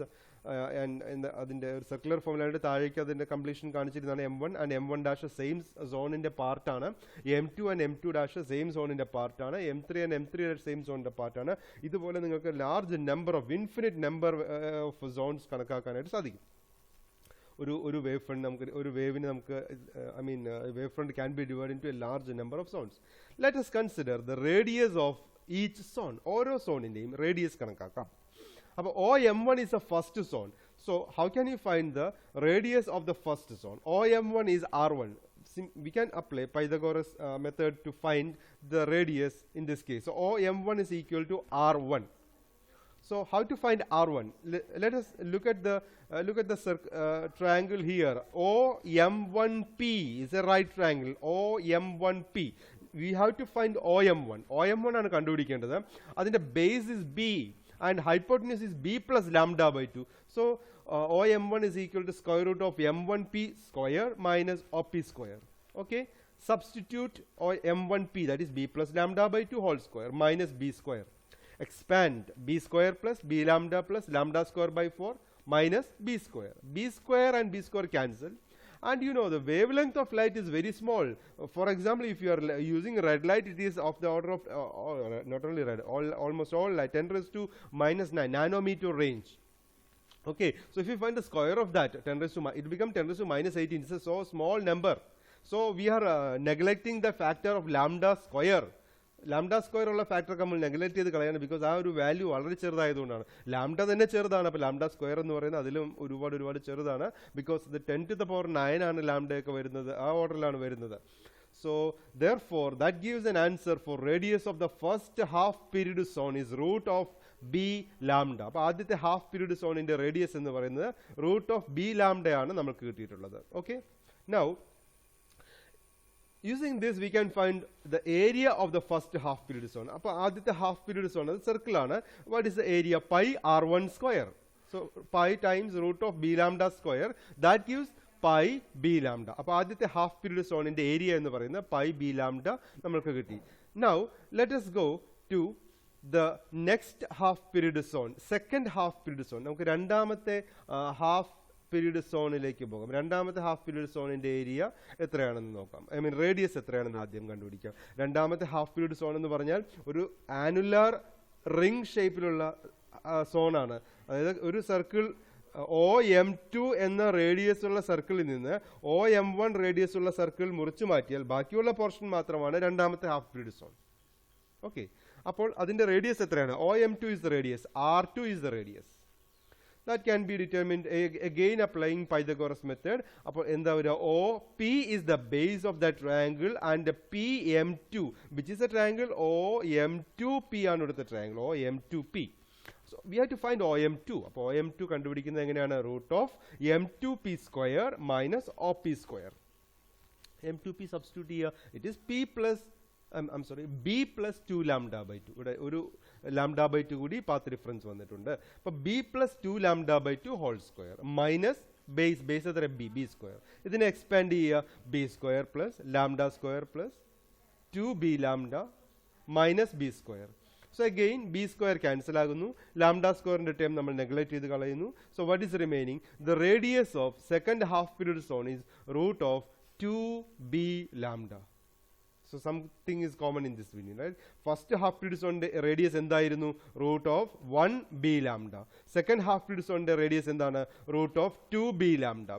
and അതിന്റെ ഒരു circular ഫോമിലായിട്ട് താഴേക്ക് അതിന്റെ കംപ്ലീഷൻ കാണിച്ചിരുന്നതാണ് M1 and M1 dash same സോണിന്റെ പാർട്ട് ആണ്. M2 and M2 dash same സോണിന്റെ പാർട്ട് ആണ്. M3 and M3 സെയിം സോണിന്റെ പാർട്ട് ആണ്. ഇതുപോലെ നിങ്ങൾക്ക് large number of infinite number of zones കണക്കാക്കാനായിട്ട് സാധിക്കും. ഒരു വേവ് ഫ്രണ്ട് നമുക്ക്, ഒരു വേവിന് നമുക്ക്, wave front can be divide into a large number of zones. Let us consider the radius of each zone. ഓരോ സോണിന്റെയും റേഡിയസ് കണക്കാക്കാം. അപ്പോൾ OM1 is the first zone. So how can you find the radius of the first zone? OM1 is R1. We can apply Pythagoras method to find the radius in this case. So OM1 is equal to R1. So how to find R1? Let us look at the triangle here. OM1P is a right triangle. OM1P. We have to find OM1. OM1 ആണ് കണ്ടുപിടിക്കേണ്ടത്. അതിന്റെ base is B and hypotenuse is B plus λ/2. So OM1 is equal to square root of M1P square minus OP square. Okay. Substitute M1P, that is B plus λ/2 whole square minus B square. Expand B square plus B lambda plus lambda square by 4 minus B square. B square and B square cancel. And you know the wavelength of light is very small. For example, if you are using red light, it is of the order of not only red, almost all light 10 raised to minus 9 nanometer range. Okay, so if you find the square of that 10 raised to it becomes 10 raised to minus 18. It's a so small number. So we are neglecting the factor of lambda square. Lambda square ഉള്ള factor നമ്മൾ neglect ചെയ്ത് കളയാണ്. Because ആ ഒരു value വളരെ ചെറുതായതുകൊണ്ടാണ്. Lambda തന്നെ ചെറുതാണ്. അപ്പോൾ lambda square എന്ന് പറയുന്നത് അതിലും ഒരുപാട് ചെറുതാണ്. ബിക്കോസ് ഇത് 10⁻9 ആണ് ലാംഡയൊക്കെ വരുന്നത്, ആ ഓർഡറിലാണ് വരുന്നത്. So therefore that gives an answer for radius of the first half period zone is root of B lambda. അപ്പോൾ ആദ്യത്തെ ഹാഫ് പീരീഡ് സോണിന്റെ റേഡിയസ് എന്ന് പറയുന്നത് റൂട്ട് ഓഫ് B ലാംഡയാണ് നമുക്ക് കിട്ടിയിട്ടുള്ളത്. Okay, now using this we can find the area of the first half period zone. അപ്പോൾ ആദ്യത്തെ half period zone അത് സർക്കിൾ ആണ്. What is the area? Pi R1 square. So pi times root of B lambda square, that gives pi B lambda. അപ്പോൾ ആദ്യത്തെ half period സോണിന്റെ area എന്ന് പറയുന്നത് pi B lambda നമുക്ക് കിട്ടി. Now let us go to the next half period zone, second half period zone. നമുക്ക് രണ്ടാമത്തെ half period സോണിലേക്ക് പോകാം. രണ്ടാമത്തെ ഹാഫ് പീരീഡ് സോണിന്റെ ഏരിയ എത്രയാണെന്ന് നോക്കാം. റേഡിയസ് എത്രയാണെന്ന് ആദ്യം കണ്ടുപിടിക്കാം. രണ്ടാമത്തെ ഹാഫ് പീരീഡ് സോൺ എന്ന് പറഞ്ഞാൽ ഒരു ആനുലാർ റിംഗ് ഷേപ്പിലുള്ള സോണാണ്. അതായത് ഒരു സർക്കിൾ OM2 എന്ന റേഡിയസ് ഉള്ള സർക്കിളിൽ നിന്ന് OM1 റേഡിയസ് ഉള്ള സർക്കിൾ മുറിച്ചു മാറ്റിയാൽ ബാക്കിയുള്ള പോർഷൻ മാത്രമാണ് രണ്ടാമത്തെ ഹാഫ് പീരീഡ് സോൺ. ഓക്കെ, അപ്പോൾ അതിന്റെ റേഡിയസ് എത്രയാണ്? OM2 is the radius, R2 is the radius. That can be determined again applying Pythagoras method. OP is the base of the triangle and PM2, which is a triangle OM2P ആണ് the triangle OM2P. So we have to find OM2. OM2 കണ്ടുപിടിക്കുന്നത് എങ്ങനെയാണ്? root of M2P square minus OP square. M2P substitute here. It is P plus I'm sorry, B plus 2 lambda by 2. ഇവിടെ ഒരു lambda by 2 കൂടി path difference വന്നിട്ടുണ്ട്. അപ്പോൾ B plus 2 lambda by 2 whole square minus base എത്ര B square. ഇതിനെ expand ചെയ്യുക B square plus lambda square plus 2B lambda minus B square. So again B square cancel ആകുന്നു. Lambda square ന്റെ term നമ്മൾ neglect ചെയ്ത് കളയുന്നു. So what is remaining? The radius of second half period zone is root of 2B lambda. So something is common in this union, right? First half period zone radius എന്തായിരുന്നു? root of 1B lambda. Second half period zone radius എന്താണ്? root of 2B lambda.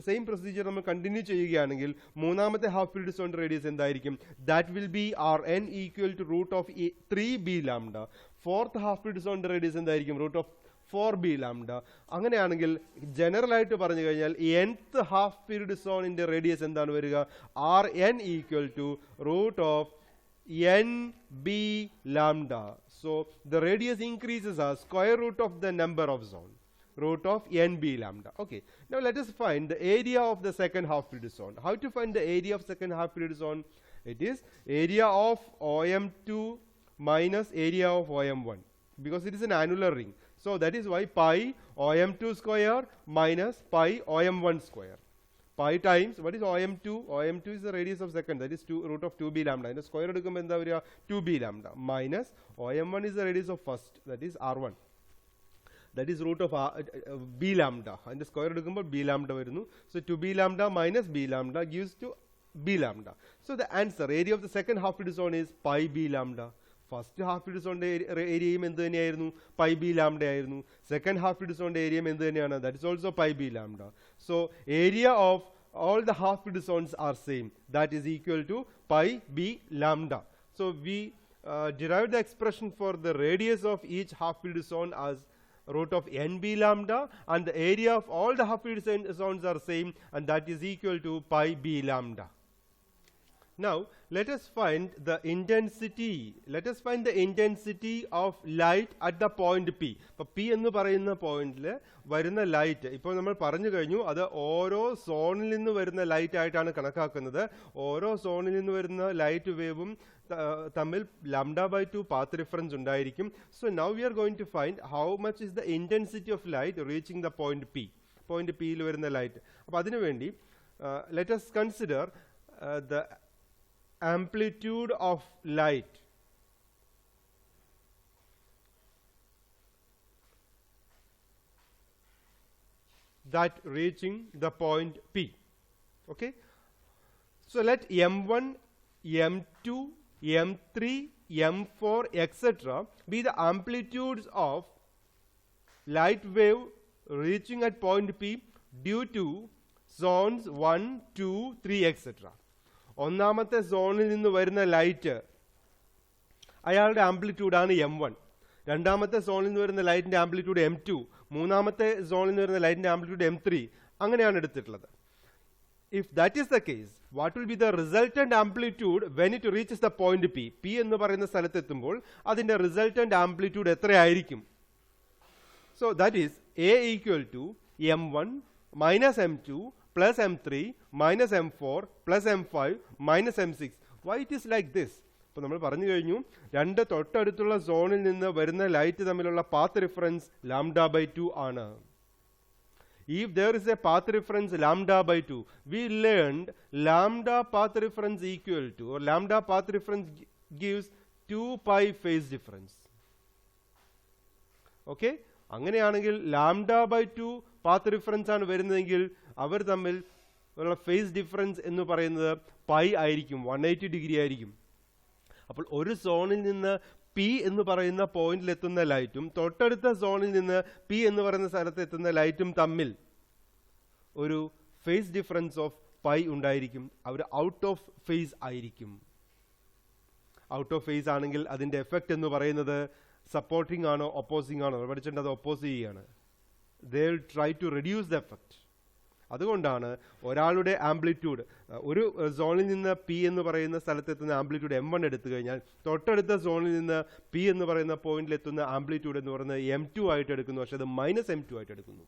Same procedure നമ്മൾ continue ചെയ്യുകയാണെങ്കിൽ മൂന്നാമത്തെ half period zone radius എന്തായിരിക്കും? That will be Rn equal to root of 3B lambda. Fourth half period zone radius എന്തായിരിക്കും? root of 4B lambda. അങ്ങനെയാണെങ്കിൽ general ആയിട്ട് പറഞ്ഞു കഴിഞ്ഞാൽ nth half period zone ന്റെ റേഡിയസ് എന്താണ് വരിക? Rn equal to root of nB lambda. So the radius increases as square root of the number of zone, root of nB lambda. Okay, now let us find the area of the second half period zone. How to find the area of second half period zone? It is area of OM2 minus area of OM1, because it is an annular ring. So that is why pi OM2 square minus pi OM1 square. Pi times, what is OM2? OM2 is the radius of second, that is root of 2B lambda. And the square എടുക്കുമ്പോൾ എന്താ വരിക? 2B lambda minus OM1 is the radius of first, that is R1. That is root of B lambda. And the square എടുക്കുമ്പോൾ B lambda വരുന്നു. So 2B lambda minus B lambda gives to B lambda. So the answer, area of the second half period zone is pi B lambda. First half period സോണിന്റെ ഏരിയയും എന്ത് തന്നെയായിരുന്നു? Pi B lambda ആയിരുന്നു. Second half period സോണിന്റെ ഏരിയയും എന്ത് തന്നെയാണ്? That is also pi B lambda. So area of all the half period zones are same, that is equal to pi b lambda. So we derived the expression for the radius of each half period zone as root of nb lambda, and the area of all the half period zones are same, and that is equal to pi b lambda. Now let us find the intensity. Let us find the intensity of light at the point P. അപ്പോൾ P എന്ന് പറയുന്ന പോയിന്റിൽ വരുന്ന light ഇപ്പോൾ നമ്മൾ പറഞ്ഞു കഴിഞ്ഞു, അത് ഓരോ സോണിൽ നിന്ന് വരുന്ന ലൈറ്റ് ആയിട്ടാണ് കണക്കാക്കുന്നത്. ഓരോ സോണിൽ നിന്ന് വരുന്ന ലൈറ്റ് വേവും തമ്മിൽ λ/2 പാത്ത് ഡിഫറൻസ് ഉണ്ടായിരിക്കും. So now we are going to find how much is the intensity of light reaching the point P. Point Pയിൽ വരുന്ന ലൈറ്റ്. അപ്പോൾ അതിനുവേണ്ടി let us consider the amplitude of light that reaching the point P. Okay, so let m1, m2, m3, m4 etc. be the amplitudes of light wave reaching at point P due to zones 1, 2, 3 etc. ഒന്നാമത്തെ സോണിൽ നിന്ന് വരുന്ന light അയാളുടെ ആംപ്ലിറ്റ്യൂഡാണ് m1. രണ്ടാമത്തെ സോണിൽ നിന്ന് വരുന്ന ലൈറ്റിന്റെ ആംപ്ലിറ്റ്യൂഡ് m2. മൂന്നാമത്തെ സോണിൽ നിന്ന് വരുന്ന ലൈറ്റിന്റെ ആംപ്ലിറ്റ്യൂഡ് m3. അങ്ങനെയാണ് എടുത്തിട്ടുള്ളത്. If that is the case, what will be the resultant amplitude when it reaches the point P? P എന്ന് പറയുന്ന സ്ഥലത്ത് എത്തുമ്പോൾ അതിന്റെ resultant amplitude എത്രയായിരിക്കും? So that is A equal to m1 minus m2 plus m3 minus m4 plus m5 minus m6. Why it is like this? അപ്പോൾ നമ്മൾ പറഞ്ഞു കഴിഞ്ഞു, രണ്ട് തൊട്ടടുത്തുള്ള സോണിൽ നിന്ന് വരുന്ന ലൈറ്റ് തമ്മിലുള്ള പാത്ത് ഡിഫറൻസ് λ/2 ആണ്. If there is a path difference λ/2, we learned lambda path difference equal to, or lambda path difference gives 2 pi phase difference. Okay, അങ്ങനെയാണെങ്കിൽ λ/2 പാത്ത് ഡിഫറൻസ് ആണ് വരുന്നതെങ്കിൽ അവർ തമ്മിൽ ഉള്ള ഫേസ് ഡിഫറൻസ് എന്ന് പറയുന്നത് പൈ ആയിരിക്കും, 180 ഡിഗ്രി ആയിരിക്കും. അപ്പോൾ ഒരു സോണിൽ നിന്ന് പി എന്ന് പറയുന്ന പോയിന്റിൽ എത്തുന്ന ലൈറ്റും തൊട്ടടുത്ത സോണിൽ നിന്ന് പി എന്ന് പറയുന്ന സ്ഥലത്ത് എത്തുന്ന ലൈറ്റും തമ്മിൽ ഒരു ഫേസ് ഡിഫറൻസ് ഓഫ് പൈ ഉണ്ടായിരിക്കും. അവർ ഔട്ട് ഓഫ് ഫേസ് ആയിരിക്കും. ഔട്ട് ഓഫ് ഫേസ് ആണെങ്കിൽ അതിന്റെ എഫക്റ്റ് എന്ന് പറയുന്നത് സപ്പോർട്ടിംഗ് ആണോ ഒപ്പോസിംഗ് ആണോ പഠിച്ചിട്ട് അത് ഒപ്പോസ് ചെയ്യുകയാണ്. They will try to reduce the effect. അതുകൊണ്ടാണ് ഒരാളുടെ ആംപ്ലിറ്റ്യൂഡ് ഒരു സോണിൽ നിന്ന് പി എന്ന് പറയുന്ന സ്ഥലത്തെത്തുന്ന ആംപ്ലിറ്റ്യൂഡ് M1 എടുത്തു കഴിഞ്ഞാൽ തൊട്ടടുത്ത സോണിൽ നിന്ന് പി എന്ന് പറയുന്ന പോയിന്റിൽ എത്തുന്ന ആംപ്ലിറ്റ്യൂഡ് എന്ന് പറയുന്നത് M2 ആയിട്ട് എടുക്കുന്നു. പക്ഷെ അത് -M2 ആയിട്ട് എടുക്കുന്നു.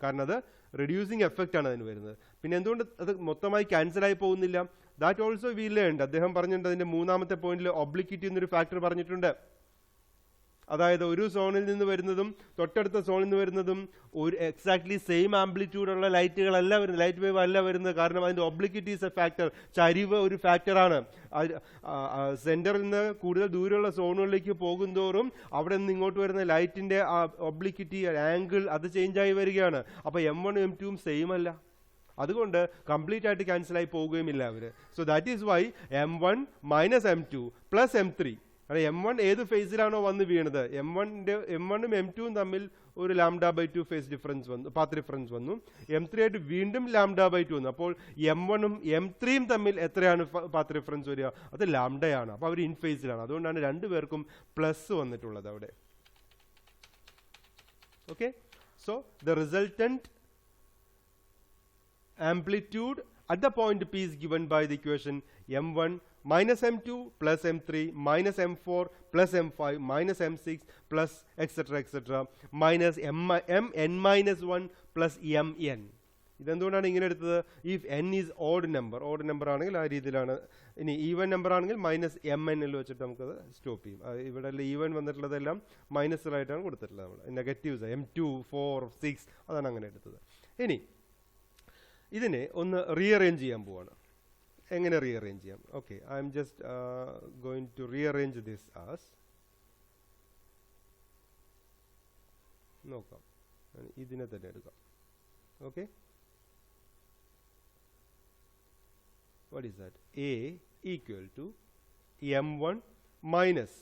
കാരണം അത് റെഡ്യൂസിങ് എഫക്റ്റ് ആണ് അതിന് വരുന്നത്. പിന്നെ എന്തുകൊണ്ട് അത് മൊത്തമായി ക്യാൻസൽ ആയി പോകുന്നില്ല? That also we learned. അദ്ദേഹം പറഞ്ഞിട്ടുണ്ട് അതിന്റെ മൂന്നാമത്തെ പോയിന്റിൽ ഒബ്ലിക്വിറ്റി എന്നൊരു ഫാക്ടർ പറഞ്ഞിട്ടുണ്ട്. അതായത് ഒരു സോണിൽ നിന്ന് വരുന്നതും തൊട്ടടുത്ത സോണിൽ നിന്ന് വരുന്നതും ഒരു എക്സാക്ട്ലി സെയിം ആംപ്ലിറ്റ്യൂഡുള്ള ലൈറ്റുകളല്ല വരുന്നത്, ലൈറ്റ് വേവ് അല്ല വരുന്നത്. കാരണം അതിന്റെ ഒബ്ലിക്വിറ്റി ഈസ് എ ഫാക്ടർ. ചരിവ് ഒരു ഫാക്ടറാണ്. സെന്ററിൽ നിന്ന് കൂടുതൽ ദൂരെയുള്ള സോണുകളിലേക്ക് പോകുന്തോറും അവിടെ നിന്ന് ഇങ്ങോട്ട് വരുന്ന ലൈറ്റിന്റെ ഒബ്ലിക്വിറ്റി ആംഗിൾ അത് ചേഞ്ച് ആയി വരികയാണ്. അപ്പൊ M1 M2 സെയിം അല്ല. അതുകൊണ്ട് കംപ്ലീറ്റ് ആയിട്ട് ക്യാൻസൽ ആയി പോവുകയുമില്ല അവര്. So that is Y M1 - M2 + M3. M1 ഏത് ഫേസിലാണോ വന്ന് വീണത്, M1ഉം M2ഉം തമ്മിൽ ഒരു λ/2 ഫേസ് ഡിഫറൻസ് വന്നു, പാത്ത് ഡിഫറൻസ് വന്നു. M3 ആയിട്ട് വീണ്ടും λ/2 വന്നു. അപ്പോൾ M1ഉം M3ഉം തമ്മിൽ എത്രയാണ് പാത്ത് ഡിഫറൻസ് വരിക? അത് ലാംഡയാണ്. അപ്പോൾ അവർ ഇൻ ഫേസിലാണ്. അതുകൊണ്ടാണ് രണ്ടുപേർക്കും പ്ലസ് വന്നിട്ടുള്ളത് അവിടെ. Okay, so the resultant amplitude at the point P is given by the equation M1 - M2 + M3 - M4 + M5 - M6 plus etc minus Mn-1 plus Mn. ഇതെന്തുകൊണ്ടാണ് ഇങ്ങനെ എടുത്തത്? If n is odd number ആണെങ്കിൽ ആ രീതിയിലാണ്. ഇനി even number ആണെങ്കിൽ -mn വെച്ചിട്ട് നമുക്കത് stop ചെയ്യും. ഇവിടെ ഈവൻ വന്നിട്ടുള്ളതെല്ലാം മൈനസുകളായിട്ടാണ് കൊടുത്തിട്ടുള്ളത്. നമ്മൾ നെഗറ്റീവ്സ് M2 4 6 അതാണ് അങ്ങനെ എടുത്തത്. ഇനി ഇതിനെ ഒന്ന് റീഅറേഞ്ച് ചെയ്യാൻ പോവാണ്. എങ്ങനെ റീഅറേഞ്ച് ചെയ്യാം? Okay, I'm just going to rearrange this as. നോക്കാം, ഇതിനെ തന്നെ എടുക്കാം. Okay, what is that? A equal to M1 minus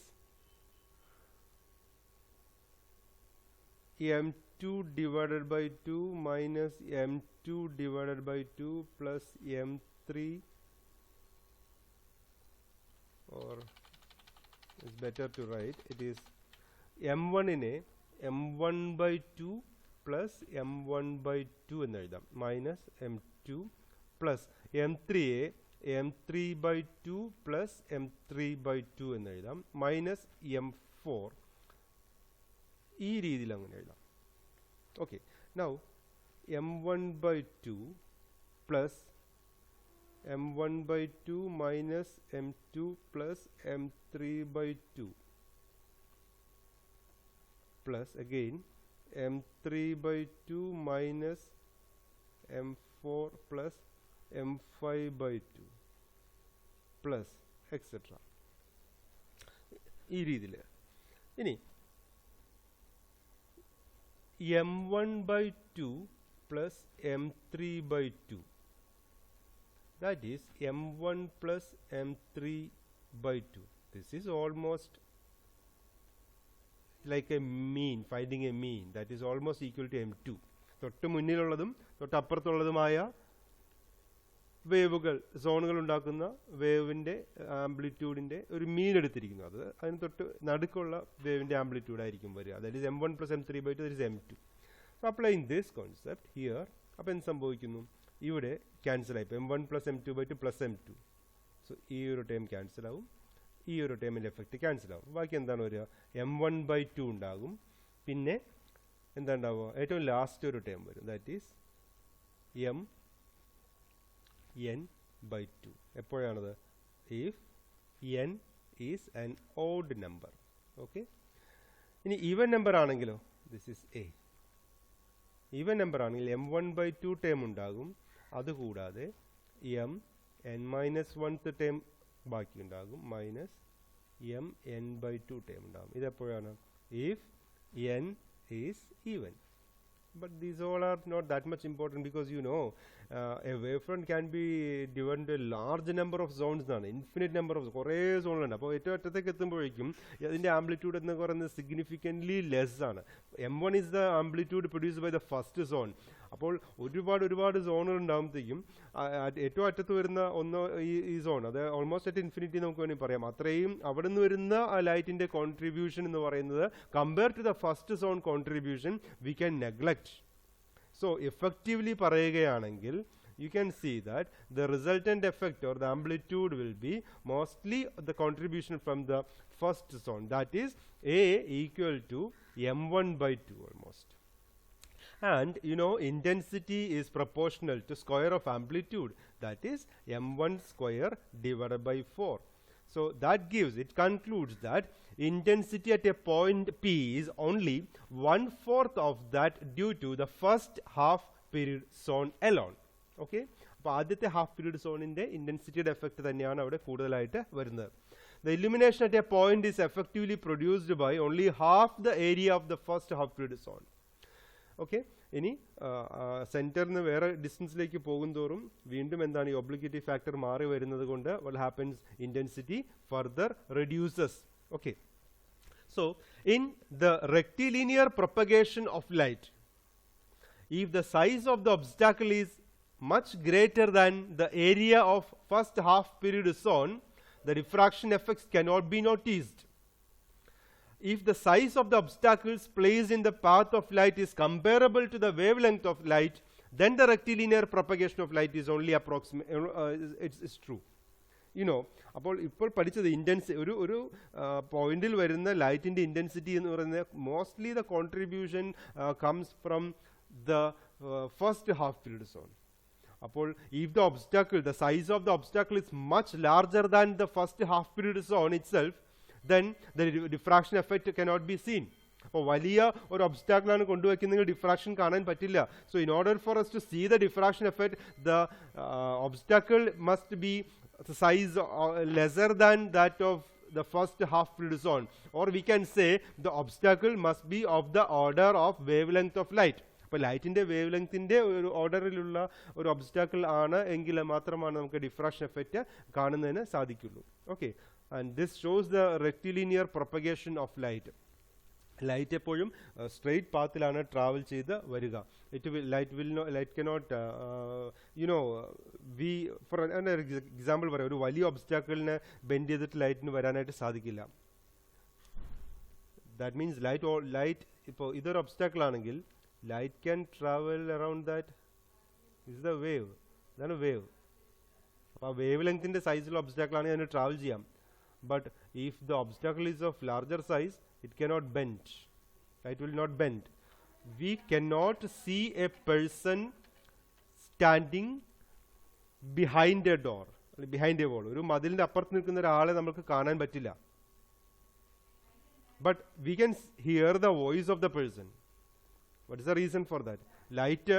M2 divided by 2 minus M2 divided by 2 plus M3, or it's better to write it is M1 നെ M1 by 2 plus M1 by 2 എന്ന് എഴുതാം, minus M2 plus M3 യെ M3 by 2 plus M3 by 2 എന്ന് എഴുതാം, minus M4. ഈ രീതിയിൽ അങ്ങനെ എഴുതാം. Okay, now M1 by 2 plus M1 by 2 minus M2 plus M3 by 2 plus again M3 by 2 minus M4 plus M5 by 2 plus etc. ഈ രീതിയിൽ. ഇനി M1 by 2 plus M3 by 2, that is M1 plus M3 by 2. This is almost like a mean, finding a mean, that is almost equal to M2. തൊട്ട് മുന്നിലുള്ളതും തൊട്ടപ്പുറത്തുള്ളതുമായ വേവുകൾ, സോണുകൾ ഉണ്ടാക്കുന്ന വേവിൻ്റെ ആംപ്ലിറ്റ്യൂഡിൻ്റെ ഒരു മീൻ എടുത്തിരിക്കുന്നു. അത് അതിന് തൊട്ട് നടുക്കുള്ള വേവിൻ്റെ ആംപ്ലിറ്റ്യൂഡ് ആയിരിക്കും വരിക. അതായത് M1 plus M3 by 2, that is M2. Applying this concept here. അപ്പോൾ എന്ത് സംഭവിക്കുന്നു? ഇവിടെ ക്യാൻസൽ ആയി. M1 plus M2 by 2 plus M2. So ഈ ഒരു ടേം ക്യാൻസൽ ആവും, ഈ ഒരു ടേമിൻ്റെ എഫക്റ്റ് ക്യാൻസൽ ആവും. ബാക്കി എന്താണ് വരിക? M1 by 2 ഉണ്ടാകും. പിന്നെ എന്താ ഉണ്ടാവുക? ഏറ്റവും ലാസ്റ്റ് ഒരു ടേം വരും, ദാറ്റ് ഈസ് Mn by 2. എപ്പോഴാണത്? If n is an odd number. Okay, ഇനി ഈവൻ നമ്പർ ആണെങ്കിലോ? This is A. Even number ആണെങ്കിൽ M1 by 2 ടേം ഉണ്ടാകും. അതുകൂടാതെ Mn-1th ടേം ബാക്കി ഉണ്ടാകും, മൈനസ് Mn by 2 ടേം ഉണ്ടാകും. ഇതെപ്പോഴാണ്? If n is even. But these all are not that much important, because you know a wavefront can be divided into a large number of zones എന്നാണ്, infinite number of കുറേ സോണുകളുണ്ട്. അപ്പോൾ ഏറ്റവും അറ്റത്തേക്ക് എത്തുമ്പോഴേക്കും അതിൻ്റെ amplitude എന്ന് പറയുന്നത് സിഗ്നിഫിക്കൻ്റ്ലി ലെസ് ആണ്. M1 is the amplitude produced by the first zone. അപ്പോൾ ഒരുപാട് സോണുകൾ ഉണ്ടാകുമ്പോഴത്തേക്കും ഏറ്റവും അറ്റത്ത് വരുന്ന ഒന്ന് ഈ സോൺ, അത് ഓൾമോസ്റ്റ് അറ്റ് ഇൻഫിനിറ്റി നമുക്ക് വേണമെങ്കിൽ പറയാം. അത്രയും അവിടെ നിന്ന് വരുന്ന ആ ലൈറ്റിന്റെ കോൺട്രിബ്യൂഷൻ എന്ന് പറയുന്നത് compare to the first zone contribution we can neglect. So effectively പറയുകയാണെങ്കിൽ you can see that the resultant effect or the amplitude will be mostly the contribution from the first zone, that is A equal to m1/2 almost. And you know, intensity is proportional to square of amplitude, that is m1 square divided by 4. So that gives, it concludes that intensity at a point P is only 1/4 of that due to the first half period zone alone. Okay, അപ്പോൾ ആദ്യത്തെ half period സോണിന്റെ ഇന്റൻസിറ്റിയുടെ effect തന്നെയാണ് അവിടെ കൂടുതലായിട്ട് വരുന്നത്. The illumination at a point is effectively produced by only half the area of the first half period zone. Okay, ഇനി സെന്ററിന് വേറെ ഡിസ്റ്റൻസിലേക്ക് പോകും തോറും വീണ്ടും എന്താണ് ഈ ഒബ്ലിഗേറ്ററി ഫാക്ടർ മാറി വരുന്നത് കൊണ്ട് what happens, intensity further reduces. Okay, so in the rectilinear propagation of light, if the size of the obstacle is much greater than the area of first half period zone, the diffraction effects cannot be noticed. If the size of the obstacles placed in the path of light is comparable to the wavelength of light, then the rectilinear propagation of light is only approximate, it's true. You know, അപ്പോൾ ഇപ്പോൾ പഠിച്ചത് ഒരു പോയിന്റിൽ വരുന്ന ലൈറ്റിന്റെ intensity എന്ന് പറയുന്നത് mostly the contribution comes from the first half period zone. അപ്പോൾ if the obstacle, the size of the obstacle is much larger than the first half period zone itself, then the diffraction effect cannot be seen. അപ്പോൾ വലിയ ഒരു obstacle ആണ് കൊണ്ടുവയ്ക്കുന്നതെങ്കിൽ diffraction കാണാൻ പറ്റില്ല. So in order for us to see the diffraction effect, the obstacle must be the size lesser than that of the first half period zone, or we can say the obstacle must be of the order of wavelength of light. അപ്പോൾ ലൈറ്റിന്റെ wave ലെങ്ത്തിന്റെ ഒരു ഓർഡറിലുള്ള ഒരു obstacle ആണ് എങ്കിൽ മാത്രമാണ് നമുക്ക് diffraction effect കാണുന്നതിന് സാധിക്കുള്ളൂ. Okay, and this shows the rectilinear propagation of light. Light എപ്പോഴും സ്ട്രെയിറ്റ് പാത്തിലാണ് ട്രാവൽ ചെയ്ത് വരിക. ലൈറ്റ് കനോട്ട് ഫോർ എക്സാമ്പിൾ പറയാം, ഒരു വലിയ ഒബ്സ്റ്റാക്കിളിനെ ബെൻഡ് ചെയ്തിട്ട് ലൈറ്റിന് വരാനായിട്ട് സാധിക്കില്ല. ദാറ്റ് മീൻസ് ലൈറ്റ് ഇപ്പോൾ ഇതൊരു ഒബ്സ്റ്റാക്കിൾ ആണെങ്കിൽ light can travel around that. This is the wave. Then a wave. അപ്പോൾ വേവ് ലെങ്ത്തിന്റെ സൈസിലുള്ള ഒബ്സ്റ്റാക്കിൾ ആണെങ്കിൽ അതിന് ട്രാവൽ ചെയ്യാം. But if the obstacle is of larger size, it cannot bend. It will not bend. We cannot see a person standing behind a door, behind a wall. ഒരു മതിലിന്റെ അപ്പുറത്ത് നിൽക്കുന്ന ഒരാളെ നമുക്ക് കാണാൻ പറ്റില്ല. But we can hear the voice of the person. What is the reason for that? Light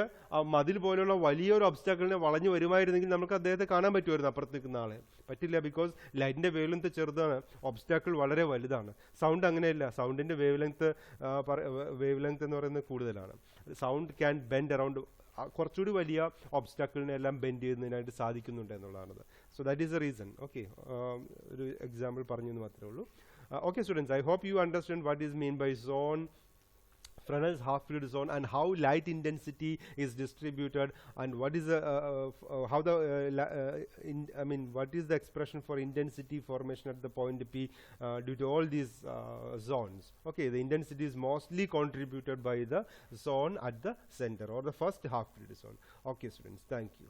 മതിൽ പോലുള്ള വലിയൊരു ഒബ്സ്റ്റാക്കിളിനെ വളഞ്ഞു വരുമായിരുന്നെങ്കിൽ നമുക്ക് അദ്ദേഹത്തെ കാണാൻ പറ്റുമായിരുന്നു, അപ്പുറത്ത് നിൽക്കുന്ന ആളെ. പറ്റില്ല, ബിക്കോസ് ലൈറ്റിന്റെ വേവ് ലെങ്ത് ചെറുതാണ്, ഒബ്സ്റ്റാക്കിൾ വളരെ വലുതാണ്. സൗണ്ട് അങ്ങനെയല്ല, സൗണ്ടിന്റെ വേവ് ലെങ്ത് എന്ന് പറയുന്നത് കൂടുതലാണ്. സൗണ്ട് ക്യാൻ ബെൻഡ് അറൗണ്ട്, കുറച്ചുകൂടി വലിയ ഒബ്സ്റ്റാക്കിളിനെ എല്ലാം ബെൻഡ് ചെയ്യുന്നതിനായിട്ട് സാധിക്കുന്നുണ്ട് എന്നുള്ളതാണത്. So that is the reason. Okay, ഒരു എക്സാമ്പിൾ പറഞ്ഞു എന്ന് മാത്രമേ ഉള്ളൂ. Okay students, I hope you understand what is mean by zone, Fresnel's half period zone, and how light intensity is distributed, and what is the what is the expression for intensity formation at the point P due to all these zones. Okay, the intensity is mostly contributed by the zone at the center, or the first half period zone. Okay students, thank you.